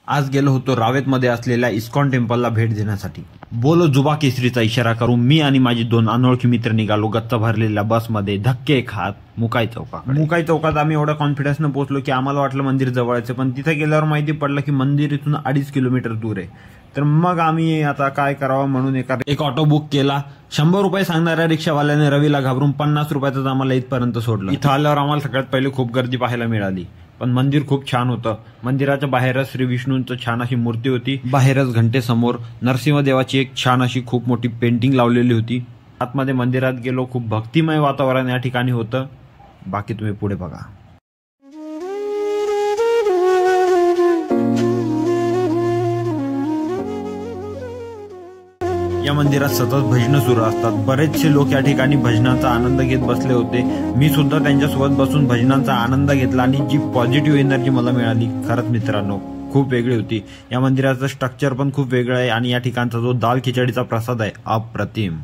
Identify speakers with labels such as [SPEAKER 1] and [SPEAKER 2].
[SPEAKER 1] आज गेलो होतो रावेतमध्ये असलेल्या इस्कॉन टेम्पलला भेट देण्यासाठी। बोलो जुबा केसरीचा इशारा करून मी आणि माझी 2 अनोळखी मित्र निघालो गच्च भरलेल्या बसमध्ये धक्के खात मुकाई चौकाकडे। मुकाई चौकात आम्ही एवढा कॉन्फिडन्सनं पोहोचलो की आम्हाला वाटलं मंदिर जवळच आहे, पण तिथे गेल्यावर माहिती पडलं की मंदिर इथून 2.5 किलोमीटर दूर आहे। तर मग आम्ही आता काय करावं म्हणून एक ऑटो बुक केला। 100 रुपये सांगणाऱ्या रिक्षावाल्याने रवीला घाबरून 50 रुपयातच आम्हाला इथपर्यंत सोडलं। इथं आल्यावर आम्हाला सगळ्यात पहिले खूप गर्दी पाहायला मिळाली, पण मंदिर खूप छान होतं। मंदिराच्या बाहेरच श्री विष्णूंचं छान अशी मूर्ती होती। बाहेरच घंटेसमोर नरसिंहदेवाची एक छान अशी खूप मोठी पेंटिंग लावलेली होती। आतमध्ये मंदिरात गेलो, खूप भक्तिमय वातावरण या ठिकाणी होतं। बाकी तुम्ही पुढे बघा। या मंदिरात सतत भजनं सुरू असतात। बरेचसे लोक या ठिकाणी भजनाचा आनंद घेत बसले होते। मी सुद्धा त्यांच्यासोबत बसून भजनाचा आनंद घेतला आणि जी पॉझिटिव्ह एनर्जी मला मिळाली खरंच मित्रांनो खूप वेगळी होती। या मंदिराचं स्ट्रक्चर पण खूप वेगळं आहे आणि या ठिकाणचा जो दाल खिचडीचा प्रसाद आहे अप्रतिम।